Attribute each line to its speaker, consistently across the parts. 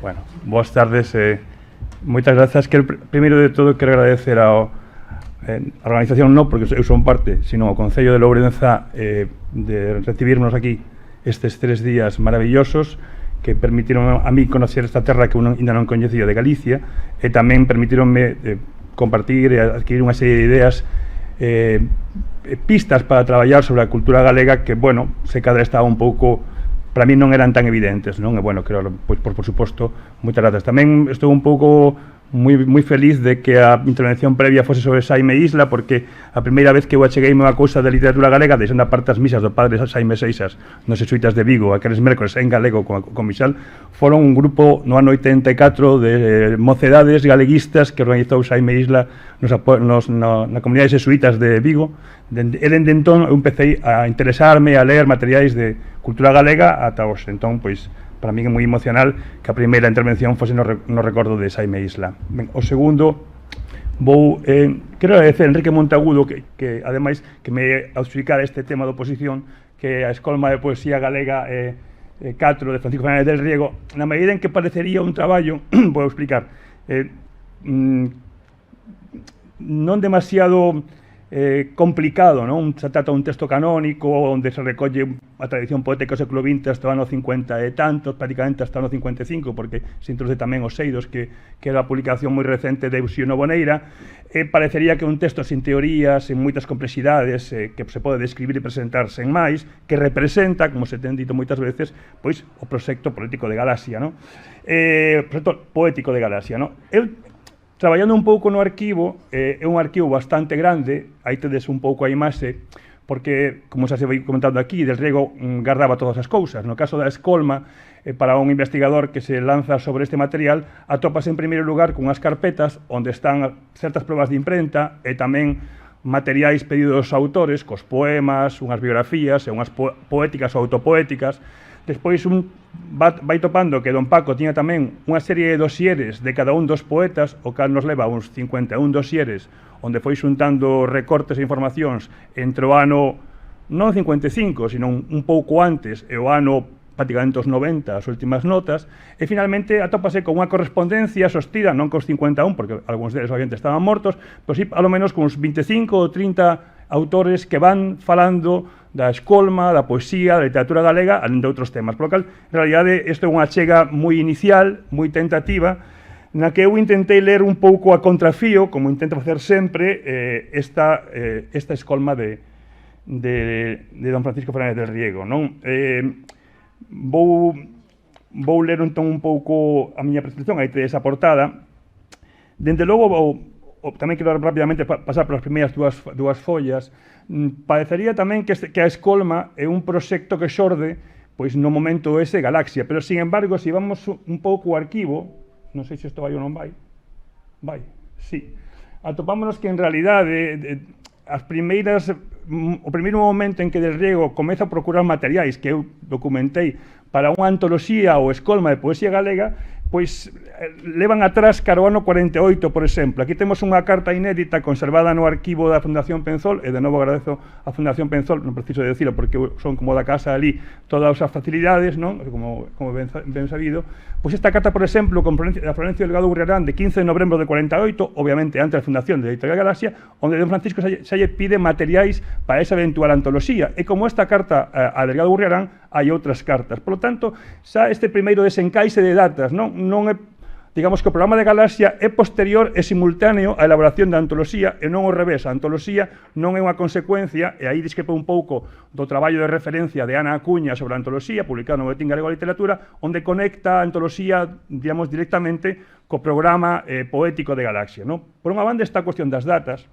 Speaker 1: Bueno, boas tardes. Moitas grazas. Primeiro de todo, quero agradecer a organización, non porque eu son parte, sino ao Concello de Lourenza de recibirnos aquí estes 3 días maravillosos que permitiron a mí conocer esta terra que ainda non coñecía de Galicia e tamén permitironme compartir e adquirir unha serie de ideas pistas para traballar sobre a cultura galega que, bueno, se cadra estaba un pouco, para mí non eran tan evidentes, non? E, bueno, creo, pois, por suposto, moitas grazas. Tamén estou un pouco moi feliz de que a intervención previa fose sobre Xaime Isla, porque a primeira vez que eu achegueime unha cousa de literatura galega, deixando aparte as misas do padre Xaime Seixas nos Jesuitas de Vigo, aqueles mércores en galego con Mixal, foron un grupo no ano 84 de mocedades galeguistas que organizou Xaime Isla na comunidade de Jesuitas de Vigo. E dende entón eu empecé a interesarme, a ler materiais de cultura galega ata hoxe. Entón, pois, para mí é moi emocional que a primeira intervención fose no recordo de Xaime Isla. Ben, o segundo, quero agradecer a Enrique Monteagudo que ademais, que me auxilicara este tema de oposición, que a Escolma de Poesía Galega 4 de Francisco Fernández del Riego, na medida en que parecería un traballo, vou explicar, non demasiado complicado, non? Se trata un texto canónico onde se recolle a tradición poética do século XX hasta o ano 50 e tantos, prácticamente hasta o ano 55, porque se introduce tamén os Seidos, que era a publicación moi recente de Euxío Boneira, e parecería que un texto sin teorías, sen moitas complexidades, que se pode describir e presentar sen máis, que representa, como se ten dito moitas veces, pois o proxecto político de Galaxia, non? O proxecto poético de Galaxia, non? Traballando un pouco no arquivo, é un arquivo bastante grande, aí tedes un pouco a imaxe, porque, como xa se vai comentando aquí, Del Riego guardaba todas as cousas. No caso da Escolma, para un investigador que se lanza sobre este material, atopase en primeiro lugar con unhas carpetas onde están certas probas de imprenta e tamén materiais pedidos aos autores, cos poemas, unhas biografías e unhas poéticas ou autopoéticas. Despois vai topando que don Paco tiña tamén unha serie de dosieres de cada un dos poetas, o cal nos leva uns 51 dosieres, onde foi xuntando recortes e informacións entre o ano, non 55, sino un pouco antes, e o ano prácticamente os 90, as últimas notas, e finalmente atópase con unha correspondencia sostida, non cos 51, porque algúns deles obviamente estaban mortos, pero sí, alo menos, con uns 25 ou 30 autores que van falando da escolma, da poesía, da literatura galega, além de outros temas. Por lo cal, en realidade, isto é unha achega moi inicial, moi tentativa, na que eu intentei ler un pouco a contrafío, como intento facer sempre, esta escolma de don Francisco Fernández del Riego, non? Vou ler entón un pouco a miña prescripción, aí tedes a portada. Dende logo, tamén quero rapidamente pasar polas primeiras dúas follas. Parecería tamén que a Escolma é un proxecto que xorde pois no momento ese Galaxia, pero, sin embargo, se vamos un pouco ao arquivo, non sei se isto vai ou non vai, sí, atopámonos que, en realidade, o primeiro momento en que Del Riego comeza a procurar materiais que eu documentei para unha antoloxía ou escolma de poesía galega, pois levan atrás cara ao ano 48, por exemplo. Aquí temos unha carta inédita conservada no arquivo da Fundación Penzol, e de novo agradezo a Fundación Penzol, non preciso decirlo porque son como da casa ali todas as facilidades, non? Como ben sabido. Pois esta carta, por exemplo, da Florencio Delgado Gurriarán, de 15 de novembro de 48, obviamente antes da fundación de Editorial Galaxia, onde don Francisco xa lle pide materiais para esa eventual antoloxía. E como esta carta a Delgado Gurriarán, hai outras cartas. Por lo tanto, xa este primeiro desencaixe de datas, non é, digamos que o programa de Galaxia é posterior e simultáneo á elaboración da antoloxía e non ao revés. A antoloxía non é unha consecuencia, e aí discrepa un pouco do traballo de referencia de Ana Acuña sobre a antoloxía, publicado no Boletín Galego de Literatura, onde conecta a antoloxía, digamos, directamente co programa poético de Galaxia, non? Por unha banda está a cuestión das datas.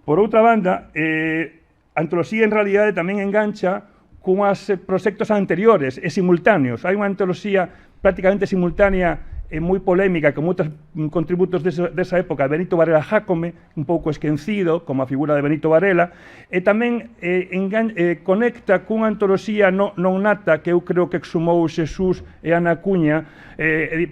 Speaker 1: Por outra banda, a antoloxía en realidade tamén engancha cunhas proxectos anteriores e simultáneos. Hai unha antoloxía prácticamente simultánea e moi polémica, con moitos contributos desa época, de Benito Varela Jácome, un pouco esquecido, como a figura de Benito Varela, e tamén conecta cunha antoloxía non nata que eu creo que exhumou Xesús e Ana Acuña,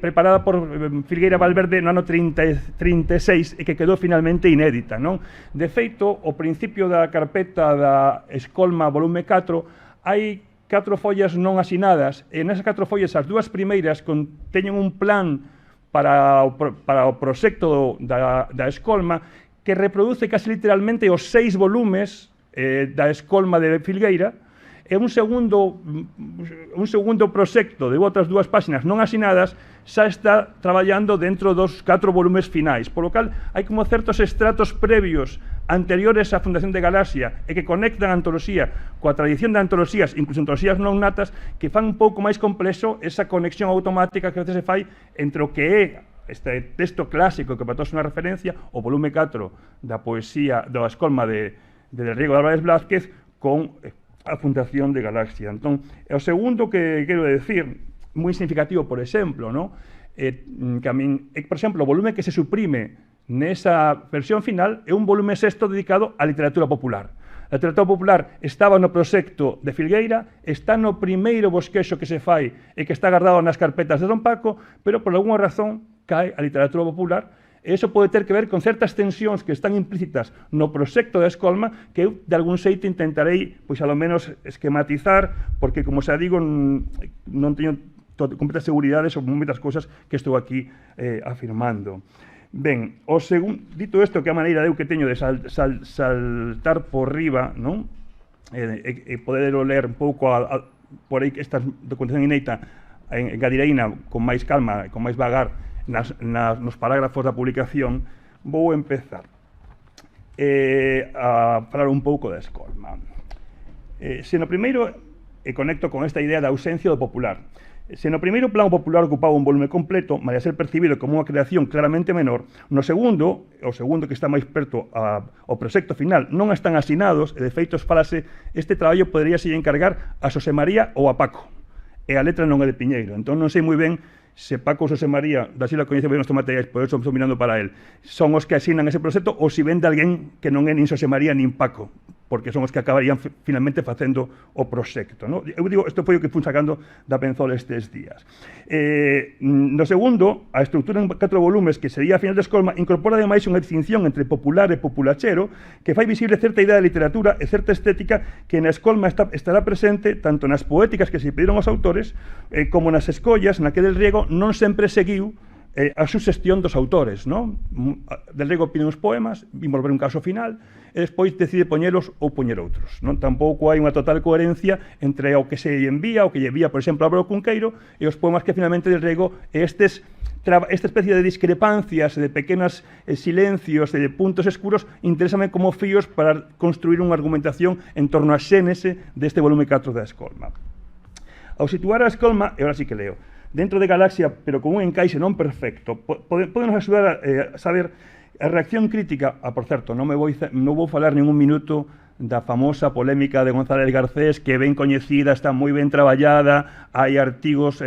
Speaker 1: preparada por Filgueira Valverde no ano 36 e que quedou finalmente inédita, non? De feito, ao principio da carpeta da Escolma volume 4, hai 4 follas non asinadas, e nesas 4 follas as 2 primeiras teñen un plan para o proxecto da escolma que reproduce casi literalmente os 6 volumes da escolma de Filgueira, e un segundo proxecto de outras 2 páxinas non asinadas xa está traballando dentro dos 4 volumes finais, polo cal hai como certos estratos previos anteriores á fundación de Galaxia e que conectan a antoloxía coa tradición de antoloxías, incluso antoloxías non natas, que fan un pouco máis complexo esa conexión automática que a veces se fai entre o que é este texto clásico que para todos é unha referencia, o volume 4 da poesía da escolma de Del Riego de Álvarez Blázquez con a fundación de Galaxia. Entón, o segundo que quero decir, moi significativo, por exemplo, ¿no? Que a min, por exemplo, o volume que se suprime nesa versión final é un volume sexto dedicado á literatura popular. A literatura popular estaba no proxecto de Filgueira, está no primeiro bosquexo que se fai e que está guardado nas carpetas de Don Paco, pero por alguna razón cae a literatura popular. E iso pode ter que ver con certas tensións que están implícitas no proxecto da escolma que eu, de algún xeito, intentarei, pois, ao menos, esquematizar, porque, como xa digo, non teño completa seguridade sobre moitas cousas que estou aquí afirmando. Ben, dito isto, que a maneira eu que teño de saltar por riba, non? E poder ler un pouco por aí esta documentación inédita en Gadireina con máis calma, con máis vagar, nos parágrafos da publicación, vou empezar a falar un pouco da escolma. Se no primeiro, e conecto con esta idea da ausencia do popular, se no primeiro plano popular ocupaba un volume completo, malia ser percibido como unha creación claramente menor, no segundo, o segundo que está máis perto ao proxecto final, non están asinados, e de feito falase, este traballo poderíase encargar a Xosé María ou a Paco, e a letra non é de Piñeiro. Entón non sei moi ben se Paco ou Xosé María, da Silva coñece ben os materiais, por eso estou mirando para él, son os que asinan ese proxecto, ou se ven de alguén que non é nin Xosé María nin Paco, porque son os que acabarían finalmente facendo o proxecto, ¿no? Eu digo, isto foi o que fui sacando da Penzola estes días. No segundo, a estrutura en 4 volumes, que sería a final de escolma, incorpora ademais unha distinción entre popular e populachero, que fai visible certa idea de literatura e certa estética que na escolma estará presente tanto nas poéticas que se pediron aos autores, como nas escollas, na que Del Riego non sempre seguiu a suxestión dos autores, non? Del Riego pide uns poemas, envolver un caso final, e despois decide poñelos ou poñer outros, non? Tampouco hai unha total coherencia entre o que se envía, o que lle envía, por exemplo, Álvaro Cunqueiro, e os poemas que finalmente Del Riego, esta especie de discrepancias, de pequenos silencios, de puntos escuros, interésame como fíos para construir unha argumentación en torno a xénese deste volume 4 da escolma. Ao situar a escolma, e agora sí que leo, dentro de Galaxia, pero con un encaixe non perfecto, podenos axudar a saber a reacción crítica. Por certo, non vou falar ningún minuto da famosa polémica de González Garcés, que é ben coñecida, está moi ben traballada, hai artigos,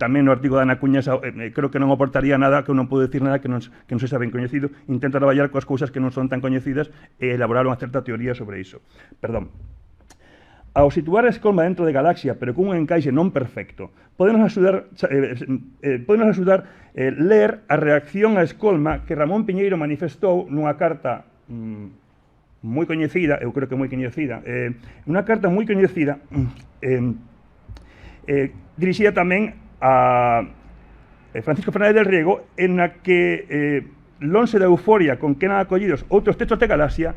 Speaker 1: tamén no artigo da Ana Cuñas, creo que non aportaría nada, que eu non podo decir nada que non sexa ben coñecido, intento traballar coas cousas que non son tan coñecidas e elaborar unha certa teoría sobre iso. Perdón. Ao situar a escolma dentro de Galaxia, pero con un encaixe non perfecto, podenos axudar ler a reacción á escolma que Ramón Piñeiro manifestou nunha carta moi coñecida, eu creo que moi coñecida, unha carta moi coñecida, dirixida tamén a Francisco Fernández del Riego, en na que lonxe da euforia con que eran acollidos outros textos de Galaxia,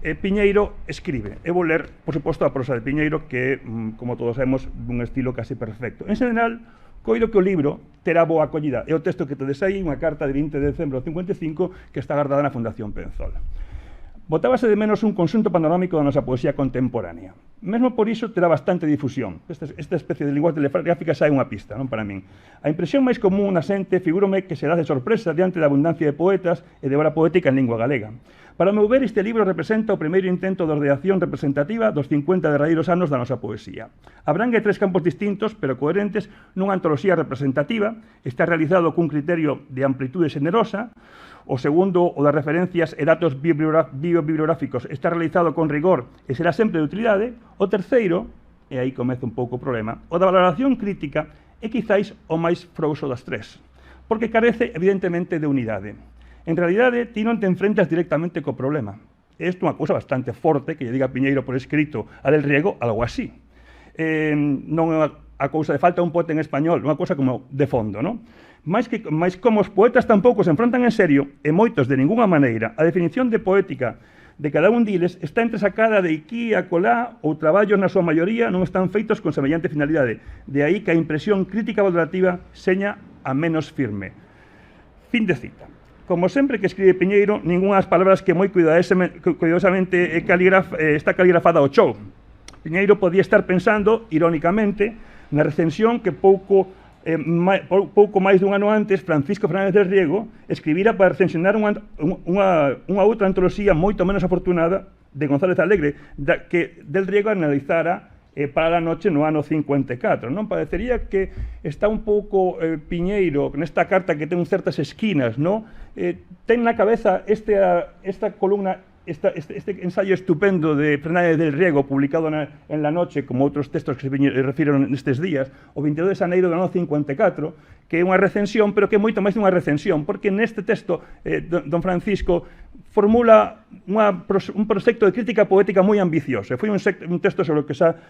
Speaker 1: Piñeiro escribe. Eu vou ler, por suposto, a prosa de Piñeiro, que, como todos sabemos, dun estilo casi perfecto. En general, coido que o libro terá boa acollida. É o texto que tedes aí, unha carta de 20 de decembro de 55, que está guardada na Fundación Penzola. Botábase de menos un conxunto panorámico da nosa poesía contemporánea. Mesmo por iso terá bastante difusión. Esta especie de linguaxe telegráfica xa é unha pista, non, para min. A impresión máis común na xente figúrome que será de sorpresa diante da abundancia de poetas e de obra poética en lingua galega. Para meu ver, este libro representa o primeiro intento de ordenación representativa dos 50 derradeiros anos da nosa poesía. Abrangue 3 campos distintos, pero coherentes, nunha antoloxía representativa. Está realizado cun criterio de amplitude xenerosa. O segundo, o das referencias e datos biobibliográficos, está realizado con rigor e será sempre de utilidade. O terceiro, e aí comeza un pouco o problema, o da valoración crítica é quizáis o máis frouxo das 3, porque carece, evidentemente, de unidade. En realidade, ti non te enfrentas directamente co problema. Isto é unha cousa bastante forte que lle diga Piñeiro por escrito a Del Riego, algo así. non é a cousa de falta un poeta en español, unha cousa como de fondo, non? Mais como os poetas tampouco se enfrontan en serio, e moitos de ningunha maneira, a definición de poética de cada un diles está entresacada de aquí a colá ou traballos na súa maioría non están feitos con semellante finalidade. De aí que a impresión crítica valorativa seña a menos firme. Fin de cita. Como sempre que escribe Piñeiro, ningunha das palabras que moi cuidadosamente está caligrafada ao chou. Piñeiro podía estar pensando, irónicamente, na recensión que pouco máis dun ano antes Francisco Fernández del Riego escribira para recensionar unha outra antoloxía moito menos afortunada de González Alegre, que del Riego analizara para a noche no ano 54. Non parecería que está un pouco Piñeiro nesta carta que ten certas esquinas, non? Ten na cabeza esta columna, este ensayo estupendo de Fernández del Riego, publicado en La Noche, como outros textos que se refiren nestes días, o 22 de xaneiro do ano 54, que é unha recensión, pero que é moito máis dunha recensión, porque neste texto don Francisco formula un proxecto de crítica poética moi ambicioso. Foi un texto sobre o que xa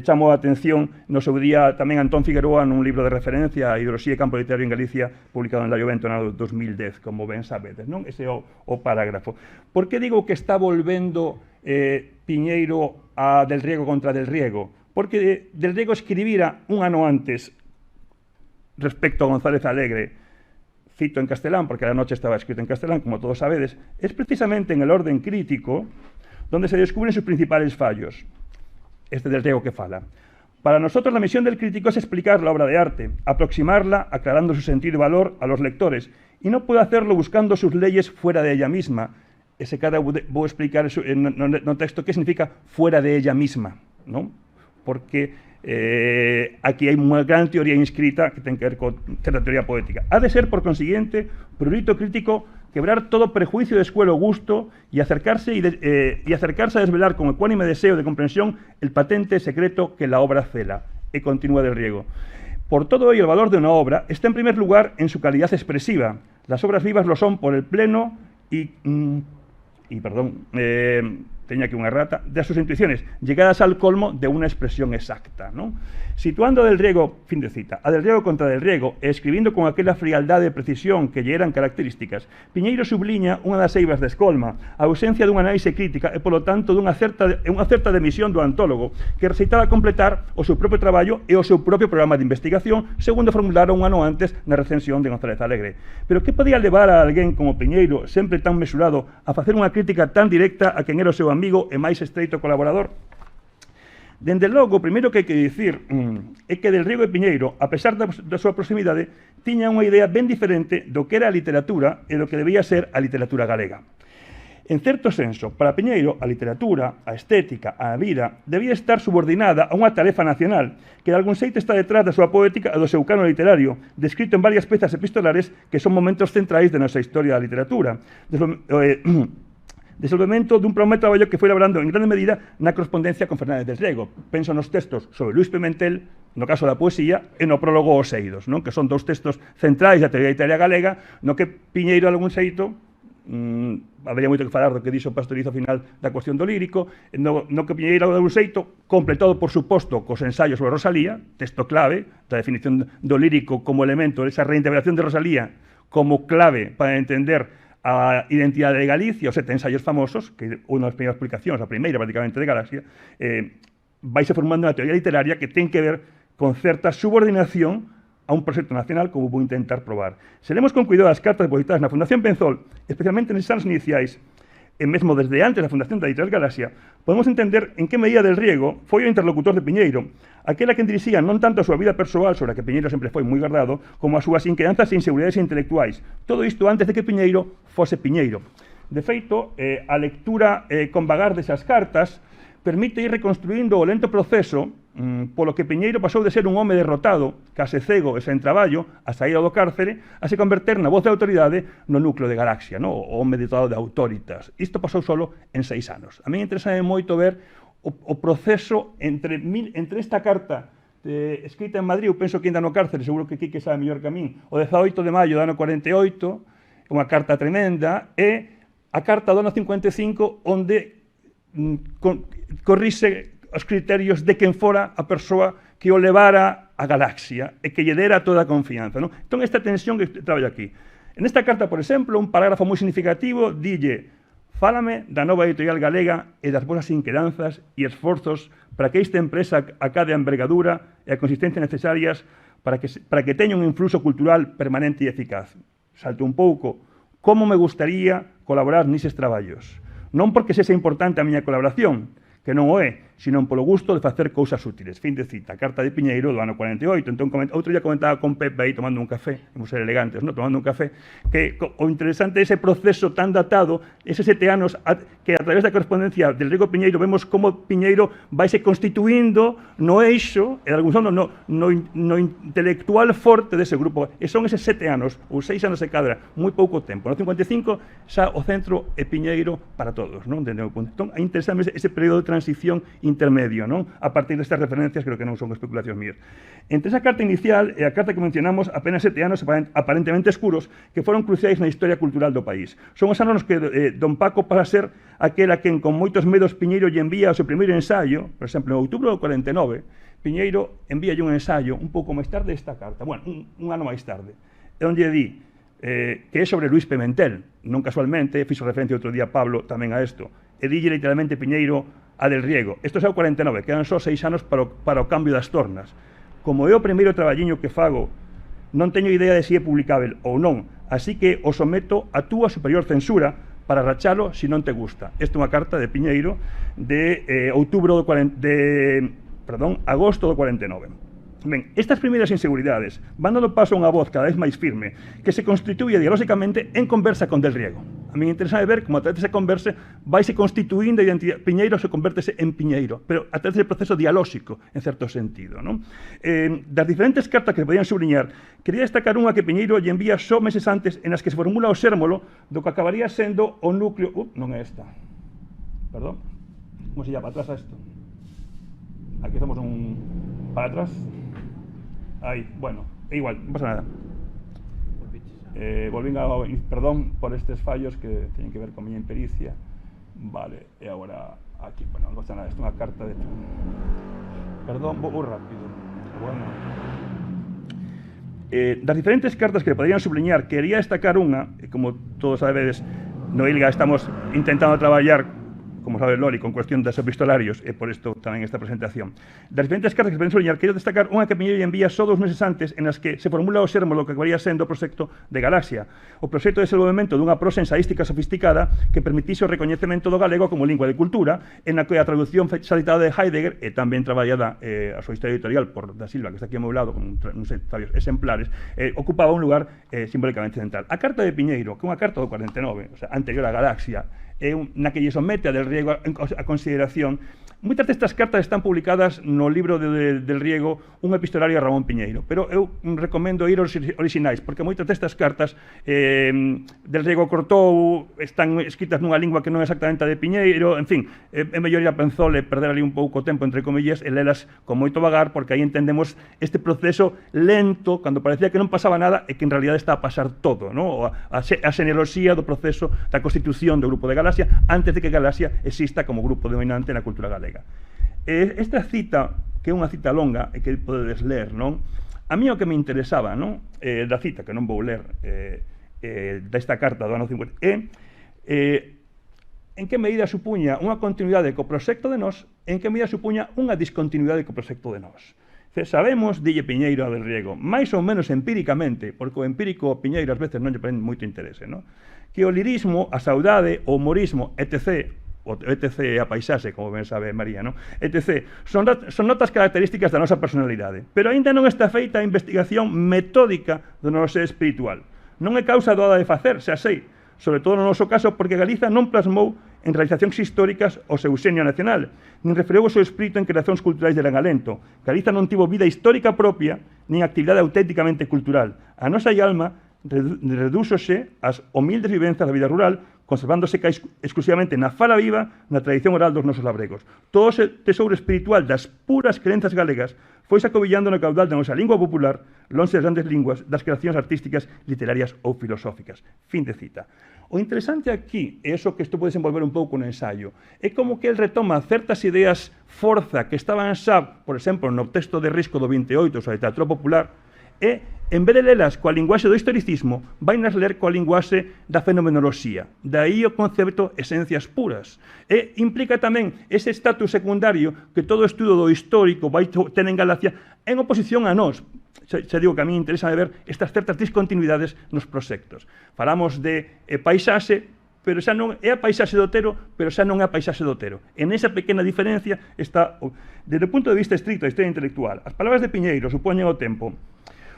Speaker 1: chamou a atención no seu día tamén Antón Figueroa nun libro de referencia a Ideoloxía e Campo Literario en Galicia, publicado en La Jovento no 2010, como ben sabedes, non? Ese é o parágrafo. Por que digo que está volvendo Piñeiro a Del Riego contra Del Riego? Porque Del Riego escribira un ano antes respecto a González Alegre, cito en castelán, porque La Noche estaba escrito en castelán, como todos sabedes, es precisamente en el orden crítico donde se descubren sus principales fallos. Este Del Riego que fala. Para nosotros la misión del crítico es explicar la obra de arte, aproximarla, aclarando su sentido y valor a los lectores, y no puede hacerlo buscando sus leyes fuera de ella misma. Ese cara voy a explicar en un texto qué significa fuera de ella misma, ¿no? Porque aquí hai unha gran teoría inscrita que ten que ver con certa teoría poética. Ha de ser, por consiguiente, prurito crítico quebrar todo prejuicio de escuelo gusto y acercarse a desvelar con ecuánime deseo de comprensión el patente secreto que la obra cela. E continúa Del Riego. Por todo ello, el valor de una obra está en primer lugar en su calidad expresiva. Las obras vivas lo son por el pleno tenía aquí unha errata, de sus intuiciones, llegadas al colmo de una expresión exacta, ¿no? Situando a Del Riego, fin de cita, a Del Riego contra Del Riego, e escribindo con aquela frialdade e precisión que lle eran características, Piñeiro subliña unha das eivas de Escolma, a ausencia dunha análise crítica e, polo tanto, unha certa demisión do antólogo, que recitaba completar o seu propio traballo e o seu propio programa de investigación, segundo formulara un ano antes na recensión de González Alegre. Pero que podía levar a alguén como Piñeiro, sempre tan mesurado, a facer unha crítica tan directa a quen era o seu amigo e máis estreito colaborador? Dende logo, o primeiro que hai que dicir é que Del Riego e Piñeiro, a pesar da súa proximidade, tiñan unha idea ben diferente do que era a literatura e do que debía ser a literatura galega. En certo senso, para Piñeiro, a literatura, a estética, a vida, debía estar subordinada a unha tarefa nacional, que de algún xeito está detrás da súa poética e do seu cano literario, descrito en varias pezas epistolares que son momentos centrais de nosa historia da literatura. Desenvolvemento dun programa de traballo que foi elaborando en grande medida na correspondencia con Fernández del Riego. Penso nos textos sobre Luís Pimentel, no caso da poesía, e no prólogo Os Eidos, non? Que son dous textos centrais da teoría literaria galega, no que Piñeiro, de algún xeito, habería moito que falar do que dixo Pastorizo ao final da cuestión do lírico, no que Piñeiro, de algún xeito, completado, por suposto, cos ensaios sobre Rosalía, texto clave da definición do lírico como elemento, esa reintegración de Rosalía como clave para entender a identidade de Galicia, os 7 ensaios famosos, que unha das primeiras publicacións, a primeira prácticamente de Galaxia, vaise formando unha teoría literaria que ten que ver con certa subordinación a un proxecto nacional, como vou intentar probar. Se lemos con cuidado as cartas depositadas na Fundación Penzol, especialmente neses anos iniciais, e mesmo desde antes da fundación da Editorial Galaxia, podemos entender en que medida Del Riego foi o interlocutor de Piñeiro, aquela que dirixía non tanto a súa vida persoal, sobre a que Piñeiro sempre foi moi guardado, como as súas inquedanzas e inseguridades intelectuais. Todo isto antes de que Piñeiro fose Piñeiro. De feito, a lectura con vagar desas cartas permite ir reconstruindo o lento proceso polo que Piñeiro pasou de ser un home derrotado, case cego e sen traballo, a saída do cárcere, a se converter na voz de autoridade no núcleo de Galaxia, no? O home dotado de autoritas. Isto pasou solo en 6 anos. A mí interesame moito ver o proceso entre esta carta escrita en Madrid, eu penso que ainda no cárcere, seguro que Quique sabe mellor que a min, o 18 de maio do ano 48, unha carta tremenda, e a carta do ano 55, onde corrixe os criterios de quen fora a persoa que o levara a galaxia e que lle dera toda a confianza. Non? Entón, esta tensión que traballo aquí. En esta carta, por exemplo, un parágrafo moi significativo dille: fálame da nova editorial galega e das vosas inquedanzas e esforzos para que esta empresa acade a envergadura e a consistencia necesarias para que teña un influxo cultural permanente e eficaz. Salto un pouco. Como me gustaría colaborar nises traballos. Non porque sexa importante a miña colaboración, que non o é, sino polo gusto de facer cousas útiles. Fin de cita. Carta de Piñeiro do ano 48. Entón, outro día comentaba con Pepe aí tomando un café, vamos ser elegantes, ¿no? Tomando un café, que o interesante é ese proceso tan datado, eses 7 anos, que a través da correspondencia del Riego Piñeiro vemos como Piñeiro vaise constituindo no eixo, e de algún modo no intelectual forte dese grupo. E son eses 7 anos, ou 6 anos se cadra, moi pouco tempo. No 55, xa o centro é Piñeiro para todos, non? Entón, é interesante ese período de transición intermedio, non? A partir destas referencias, creo que non son especulacións mías. Entre esa carta inicial e a carta que mencionamos, apenas 7 anos aparentemente escuros que foron cruciais na historia cultural do país. Son os anos que don Paco pasa a ser aquel a quen con moitos medos Piñeiro lle envía o seu primeiro ensaio, por exemplo, en outubro do 49, Piñeiro envía un ensaio un pouco máis tarde esta carta, bueno, un ano máis tarde, onde di que é sobre Luís Pimentel, non casualmente, fixo referencia outro día Pablo tamén a isto, e dille literalmente Piñeiro a del Riego. Isto é o 49, quedan só 6 anos para o cambio das tornas. Como é o primeiro traballiño que fago, non teño idea de se é publicável ou non, así que o someto a túa superior censura para rachalo se non te gusta. Esta é unha carta de Piñeiro de agosto do 49. Ben, estas primeiras inseguridades van dando paso a unha voz cada vez máis firme que se constituye dialóxicamente en conversa con Del Riego. A mí me interesa ver como a través desa conversa vaise constituindo a identidade. Piñeiro se convértese en Piñeiro, pero a través del proceso dialóxico, en certo sentido. Non? Das diferentes cartas que se podían subliñar, quería destacar unha que Piñeiro lle envía só meses antes en as que se formula o sérmolo do que acabaría sendo o núcleo... non é esta. Perdón. Como se llama? Atrás a isto. Aquí estamos para atrás. Aí, bueno, é igual, non pasa nada. Volvín a... Perdón por estes fallos que teñen que ver con miña impericia. Vale, e agora aquí, bueno, non pasa nada, isto é unha carta de... Perdón, vou rápido. Bueno. Das diferentes cartas que podrían subliñar, quería destacar unha, e como todos sabedes, no ILGA estamos intentando traballar, como sabe Loli, con cuestión dos epistolarios, e por isto tamén esta presentación. Das diferentes cartas que se poden subliñar, quero destacar unha que Piñeiro envía só 2 meses antes, en as que se formula o sérmolo que acabaría sendo o proxecto de Galaxia. O proxecto é o desenvolvemento dunha prosa ensaística sofisticada que permitise o recoñecemento do galego como lingua de cultura, en a que a traducción citada de Heidegger, e tamén traballada a súa historia editorial por Da Silva, que está aquí ao meu lado, con uns exemplares, ocupaba un lugar simbólicamente central. A carta de Piñeiro, que é unha carta do 49, o sea, anterior a Galaxia, na que lle somete a Del Riego a consideración. Moitas destas cartas están publicadas no libro del Riego, un epistolario a Ramón Piñeiro, pero eu recomendo ir aos orixinais, porque moitas destas cartas Del Riego cortou, están escritas nunha lingua que non é exactamente a de Piñeiro, en fin, é mellor ir a Penzole, perder ali un pouco tempo, entre comillas, e lelas con moito vagar, porque aí entendemos este proceso lento, cando parecía que non pasaba nada, e que en realidad está a pasar todo, ¿no? A xenealoxía do proceso da constitución do grupo de Galaxia, antes de que Galaxia exista como grupo dominante na cultura galega. Esta cita, que é unha cita longa e que podedes ler, non? A mí o que me interesaba, non? Da cita, que non vou ler, desta carta do ano 50, en que medida supuña unha continuidade co proxecto de nós, en que medida supuña unha discontinuidade co proxecto de nós. Sabemos, dille Piñeiro a Del Riego, máis ou menos empíricamente, porque o empírico Piñeiro ás veces non lle prende moito interese, non? Que o lirismo, a saudade, o humorismo, etc., o etc. A paisaxe, como ben sabe María, non? etc. Son notas características da nosa personalidade, pero aínda non está feita a investigación metódica do noso ser espiritual. Non é causa doada de facer, xa sei, sobre todo no noso caso, porque Galiza non plasmou en realizacións históricas o seu xenio nacional, nin refreou o seu espírito en creacións culturais de gran alento. Galiza non tivo vida histórica propia, nin actividade auténticamente cultural. A nosa alma redúxose ás humildes vivenzas da vida rural, conservándose exclusivamente na fala viva, na tradición oral dos nosos labregos. Todo ese tesouro espiritual das puras crenzas galegas foi acobillando no caudal da nosa lingua popular lonxe das grandes linguas das creacións artísticas, literarias ou filosóficas. Fin de cita. O interesante aquí, e iso que isto pode desenvolver un pouco no ensaio, é como que el retoma certas ideas forza que estaban xa, por exemplo, no texto de Risco do 28, sobre a literatura popular, e, en vez de lelas coa linguaxe do historicismo, vainas ler coa linguaxe da fenomenoloxía. Daí o concepto esencias puras. E implica tamén ese estatus secundario que todo estudo do histórico vai ter en Galacia en oposición a nós. Xa digo que a mí interesa ver estas certas discontinuidades nos proxectos. Falamos de paisaxe, pero xa non é a paisaxe do Otero, pero xa non é a paisaxe do Otero. En esa pequena diferencia está, desde o punto de vista estricto da historia intelectual, as palabras de Piñeiro supoñen o tempo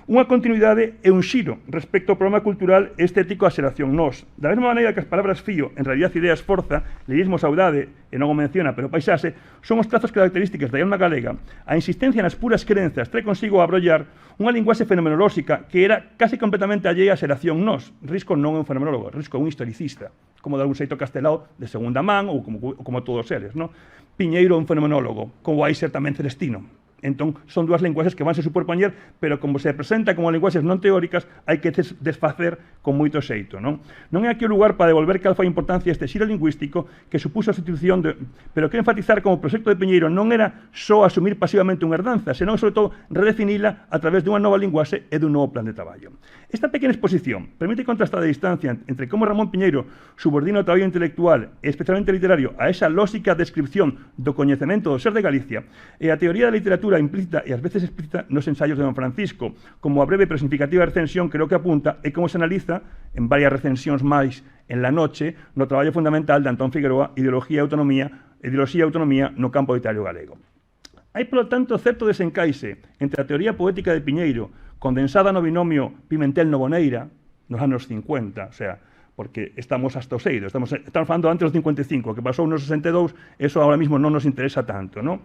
Speaker 1: unha continuidade e un xiro respecto ao programa cultural e estético a xeración nós. Da mesma maneira que as palabras fío, en realidad ideas forza, lirismo saudade, e non o menciona, pero paisaxe, son os trazos características da alma galega. A insistencia nas puras crenzas trae consigo a abrollar unha linguaxe fenomenolóxica que era casi completamente allea a xeración nós. Risco non é un fenomenólogo, Risco é un historicista, como de algún xeito Castelao de segunda man ou como todos eles, non? Piñeiro é un fenomenólogo, como vai ser tamén Celestino. Entón, son dúas linguaxes que vanse superpoñer, pero como se presenta como linguaxes non teóricas, hai que desfacer con moito xeito, non? Non é aquí o lugar para devolver cal foi a importancia este xiro lingüístico que supuso a sustitución de... Pero quero enfatizar como o proxecto de Piñeiro non era só asumir pasivamente unha herdanza, senón, sobre todo, redefinila a través dunha nova linguaxe e dun novo plan de traballo. Esta pequena exposición permite contrastar a distancia entre como Ramón Piñeiro subordina o traballo intelectual, e especialmente literario, a esa lóxica descripción do coñecemento do ser de Galicia e a teoría da literatura implícita e ás veces explícita nos ensaios de Don Francisco, como a breve pero significativa recensión creo que apunta e como se analiza en varias recensións máis en La Noche no traballo fundamental de Antón Figueroa, Ideoloxía e Autonomía no campo literario galego. Hai, polo tanto, certo desencaixe entre a teoría poética de Piñeiro, condensada no binomio Pimentel-Noboneira, nos anos 50, o sea, porque estamos hasta o seido, estamos falando antes dos 55, que pasou nos 62, eso ahora mismo non nos interesa tanto, non?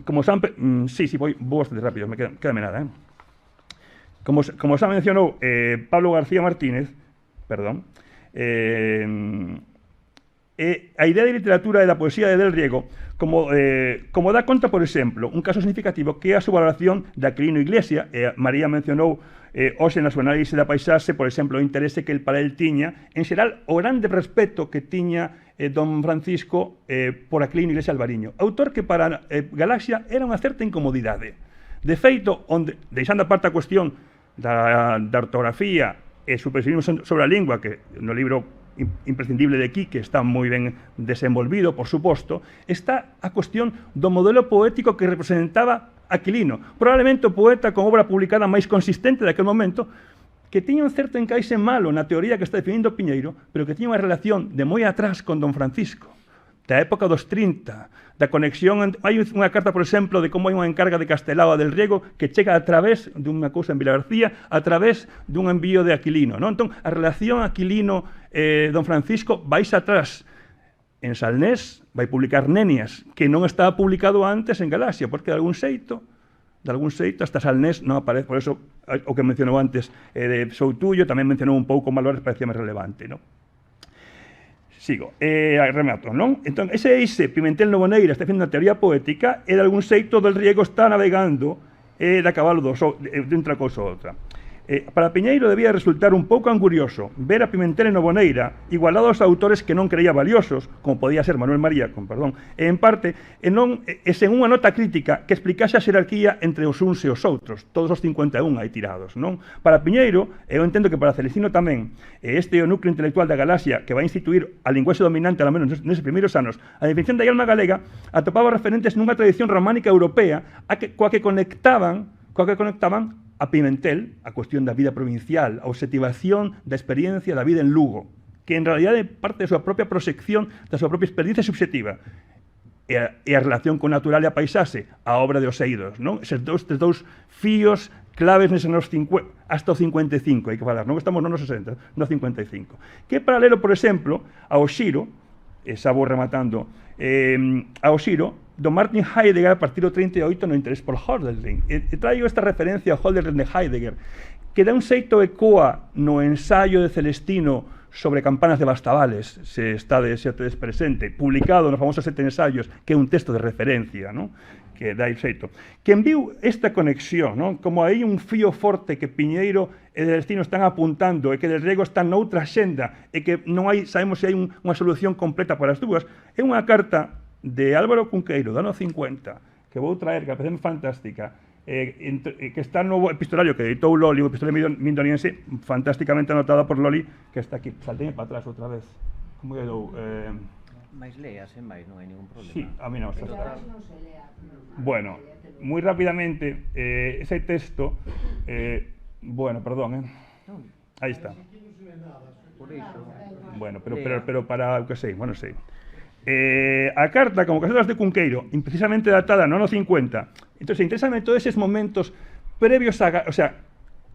Speaker 1: Como xa vou bastante rápido, quédame nada, Como xa mencionou Pablo García Martínez, perdón, a idea de literatura e da poesía de Del Riego como dá conta, por exemplo, un caso significativo que é a subvaloración de Aquilino Iglesia, e María mencionou hoxe na súa análise da paisaxe, por exemplo, o interese que para el tiña, en xeral, o grande respeto que tiña don Francisco por Aquilino Iglesia Alvariño, autor que para Galaxia era unha certa incomodidade. De feito, deixando aparte a cuestión da ortografía e superiorismo sobre a lingua, que no libro imprescindible de Quique está moi ben desenvolvido, por suposto, está a cuestión do modelo poético que representaba Aquilino, probablemente o poeta con obra publicada máis consistente daquele momento, que tiña un certo encaixe malo na teoría que está definindo Piñeiro, pero que tiña unha relación de moi atrás con Don Francisco, da época dos 30, da conexión. Hai unha carta, por exemplo, de como hai unha encarga de Castelao a Del Riego que chega a través dunha cousa en Vilagarcía, a través dun envío de Aquilino, non? Entón, a relación Aquilino-Don Francisco vais atrás. En Salnés vai publicar Nenias, que non estaba publicado antes en Galaxia, porque de algún xeito, hasta Salnés non aparece. Por eso, o que mencionou antes de Soutullo, tamén mencionou un pouco Malvares, parecía máis relevante, non? Sigo, remato, non? Entón, ese Pimentel-Noboneira está facendo unha teoría poética e de algún xeito Del Riego está navegando de a cabalo de unha cousa ou outra. Para Piñeiro debía resultar un pouco angurioso ver a Pimentel e Noboneira igualados aos autores que non creía valiosos, como podía ser Manuel María, en parte, sen unha nota crítica que explicase a xerarquía entre os uns e os outros, todos os 51 aí tirados, non? Para Piñeiro, eu entendo que para Celestino tamén, este é o núcleo intelectual da Galaxia que vai instituir a linguaxe dominante, ao menos neses primeiros anos, a definición da alma galega atopaba referentes nunha tradición románica europea coa que conectaban a Pimentel, a cuestión da vida provincial, a obxectivación da experiencia da vida en Lugo, que en realidade parte da súa propia proxección, da súa propia experiencia subxectiva, e a relación con natural e a paisaxe, a obra de Oseidos, non? Estes dous fíos claves neses anos 50, hasta o 55, hai que falar, non estamos nos 60, no 55. Que é paralelo, por exemplo, ao xiro, xa vou rematando, ao xiro, do Martin Heidegger a partir do 38 no interés por Hölderlin. E traigo esta referencia ao Hölderlin de Heidegger, que dá un xeito ecoa no ensaio de Celestino sobre campanas de Bastavales, se tedes presente, publicado nos famosos 7 ensaios, que é un texto de referencia, non? que dai xeito. Quen viu esta conexión, non? Como aí un fío forte que Piñeiro e Celestino están apuntando e que Del Riego está noutra xenda e que non hai, sabemos se hai unha solución completa para as dúas, é unha carta de Álvaro Cunqueiro, do ano 50, que vou traer, que a parece fantástica, que está no epistolario que editou Loli, o epistolario mindoniense, fantásticamente anotada por Loli, que está aquí. Saltei para atrás outra vez. Como quedou?
Speaker 2: Mais léase máis, non hai ningún problema.
Speaker 1: Sí, a mí non, está. Bueno, moi rapidamente, ese texto, bueno, perdón, aí está.
Speaker 2: Por iso.
Speaker 1: Bueno, pero para, que sei, bueno, sei. A carta, como que de Cunqueiro, precisamente datada no ano 50, entonces interésame todos eses momentos previos a, o sea,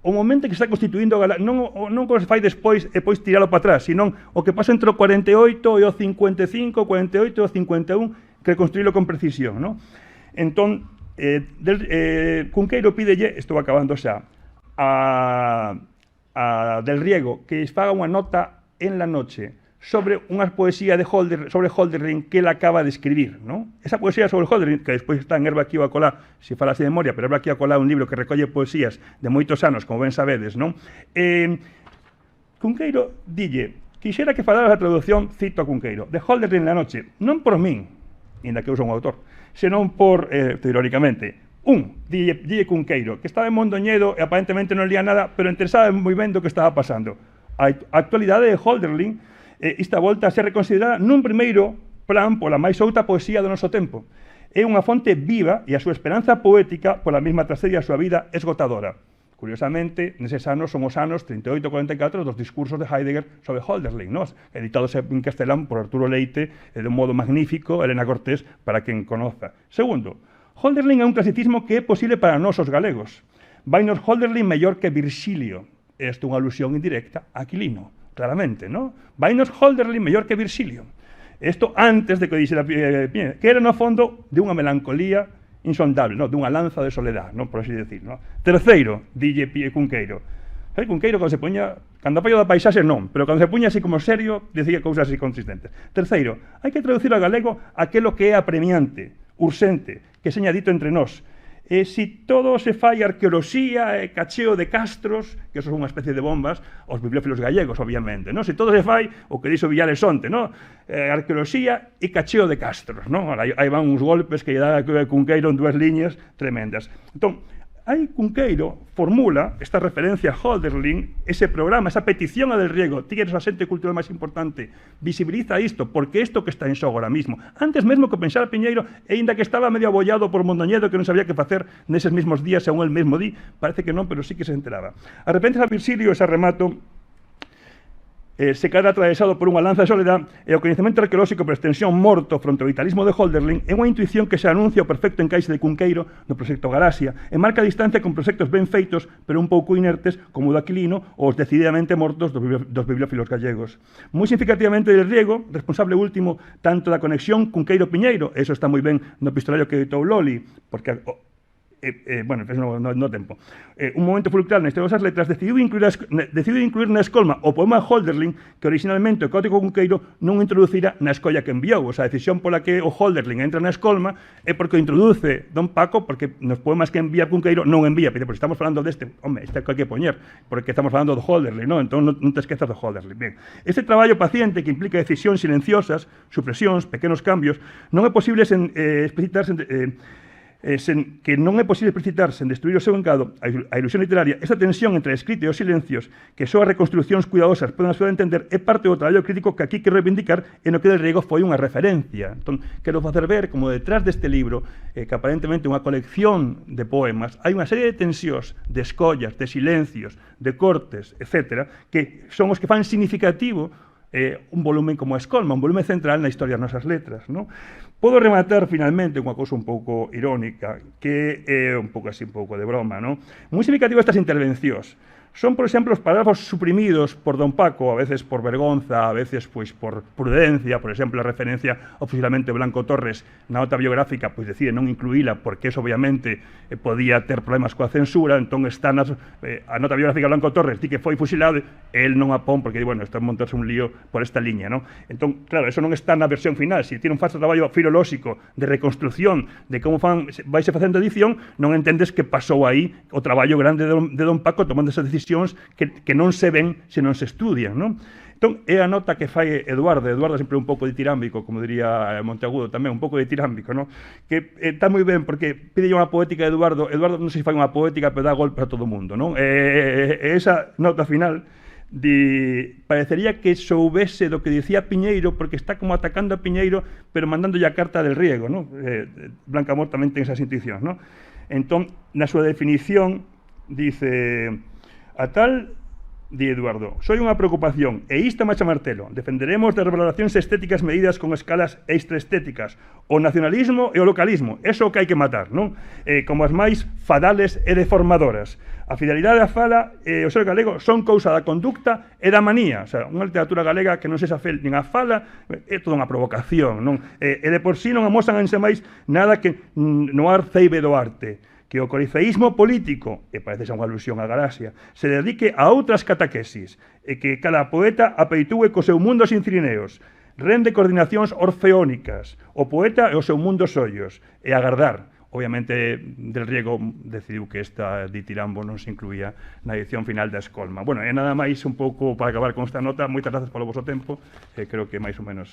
Speaker 1: o momento que se está constituindo non o que se fai despois e pois tiralo para atrás, senón o que pasa entre o 48 e o 55, 48 e o 51, que construílo con precisión, non? Entón, Cunqueiro pídelle, estou acabando xa, a Del Riego que faga unha nota en la noche sobre unha poesía sobre Hölderlin que él acaba de escribir, ¿no? Esa poesía sobre Hölderlin, que despois está en Herba aquí a colá, se falase de memoria, pero Herba aquí a colá é un libro que recolle poesías de moitos anos, como ben sabedes, non? Cunqueiro dille, quixera que falara a traducción, cito a Cunqueiro, de Hölderlin na noche, non por min, inda que eu son o autor, senón por, irónicamente, dille Cunqueiro, que estaba en Mondoñedo e aparentemente non lía nada, pero interesaba moi ben do que estaba pasando. A actualidade de Hölderlin esta volta a ser reconsiderada nun primeiro plan pola máis outa poesía do noso tempo. É unha fonte viva e a súa esperanza poética pola mesma tragedia da súa vida esgotadora. Curiosamente, neses anos son os anos 38-44 dos discursos de Heidegger sobre Hölderlin, editados en castelán por Arturo Leite de un modo magnífico, Elena Cortés, para quen conoza. Segundo, Hölderlin é un clasicismo que é posible para nós os galegos. Vainos Hölderlin mellor que Virxilio. Isto é unha alusión indirecta a Aquilino. Claramente, ¿no? Vainos Hölderlin mellor que Virxilio. Isto antes de que dixera Piñeiro, que era no fondo de unha melancolía insondable, ¿no? De unha lanza de soledad, ¿no? Por así decir, ¿no? Terceiro, dille Cunqueiro. Cunqueiro, cando se poña, cando apoio da paisaxe non, pero cando se puña así como serio, dicía cousas así consistentes. Terceiro, hai que traducir ao galego aquelo que é apremiante, urxente, que seña dito entre nós. Si todo se fai arqueoloxía e cacheo de castros, que eso son unha especie de bombas, aos bibliófilos gallegos, obviamente, non? Se todo se fai, o que dixo Villares onte, non? Arqueoloxía e cacheo de castros, non? Aí van uns golpes que lle dá Cunqueiro en 2 liñas tremendas. Entón, aí Cunqueiro formula esta referencia a Hölderlin, ese programa, esa petición a Del Riego, ti eres o asente cultural máis importante, visibiliza isto, porque isto que está en xogo ahora mismo. Antes mesmo que pensara Piñeiro, e ainda que estaba medio abollado por Mondoñedo, que non sabía que facer neses mesmos días, según el mesmo di, parece que non, pero sí que se enteraba. A repente a Virxilio, ese remato, se queda atravesado por unha lanza de soledad e o coñecemento arqueolóxico por extensión morto fronte ao vitalismo de Hölderlin é unha intuición que se anuncia o perfecto encaixe de Cunqueiro no proxecto Galaxia e marca a distancia con proxectos ben feitos pero un pouco inertes como o do Aquilino ou os decididamente mortos dos bibliófilos gallegos. Moi significativamente Del Riego, responsable último tanto da conexión Cunqueiro-Piñeiro, eso está moi ben no epistolario que editou Loli, porque bueno, no tempo. Un momento fulcral na historia das letras decidiu incluir na escolma o poema Hölderlin que originalmente o caótico Cunqueiro non introducira na escolla que enviou. A decisión pola que o Hölderlin entra na escolma é porque o introduce Don Paco, porque nos poemas que envía Cunqueiro non envía, porque estamos falando deste, este que hai que poñer, porque estamos falando do Hölderlin, non? Entón non te esquezas do Hölderlin. Ben, este traballo paciente que implica decisións silenciosas, supresións, pequenos cambios, non é posible explicitarse que non é posible explicitar sen destruir o seu encado a ilusión literaria. Esta tensión entre a escrita e os silencios que só as reconstruccións cuidadosas poden axudar a entender é parte do traballo crítico que aquí quero reivindicar e no que Del Riego foi unha referencia. Entón, quero facer ver como detrás deste libro, que aparentemente é unha colección de poemas, hai unha serie de tensións, de escollas, de silencios, de cortes, etc., que son os que fan significativo un volumen como a escolma, un volumen central na historia das nosas letras, non? Podo rematar finalmente unha cousa un pouco irónica, que é un pouco así, un pouco de broma, non? Moi significativo estas intervencións. son, por exemplo, os parágrafos suprimidos por don Paco, a veces por vergonza, a veces pois por prudencia, por exemplo, a referencia ao fusilamiento de Blanco Torres na nota biográfica, pois decide non incluíla porque eso obviamente podía ter problemas coa censura, entón está a nota biográfica de Blanco Torres di que foi fusilado, el non a pon porque, bueno, está a montarse un lío por esta liña, non? Entón, claro, eso non está na versión final, se tiene un falso traballo filolóxico de reconstrucción de como vaise facendo edición, non entendes que pasou aí o traballo grande de don Paco tomando esas decisións que non se ven se non se estudian, non? Entón, é a nota que fai Eduardo sempre un pouco ditírambico, como diría Monteagudo tamén, un pouco ditírambico, non? Que está moi ben, porque pide unha poética de Eduardo non sei se fai unha poética, pero dá golpe a todo o mundo, non? Esa nota final parecería que soubese do que dicía Piñeiro, porque está como atacando a Piñeiro, pero mandándolle a carta del riego, non? Blanca Amor tamén ten esas intuicións, non? Entón, na súa definición, dice... A tal, di Eduardo, soy unha preocupación, e isto macha martelo, defenderemos de revaloracións estéticas medidas con escalas extraestéticas, o nacionalismo e o localismo, eso que hai que matar, non? Como as máis fadales e deformadoras. A fidelidade á fala e o ser galego son cousa da conducta e da manía, o sea, unha literatura galega que non se safe nin a fala, é toda unha provocación, non? E de por sí non amosan ense máis nada que no ar ceibe do arte, que o corifeísmo político, e parece ser unha alusión á galaxia, se dedique a outras cataquesis, e que cada poeta apeitúe co seu mundo sin cirineos, rende coordinacións orfeónicas, o poeta e o seu mundo sollos, e agardar. Obviamente, Del Riego decidiu que esta ditirambo non se incluía na edición final da Escolma. Bueno, e nada máis un pouco para acabar con esta nota. Moitas grazas polo vosso tempo, creo que máis ou menos...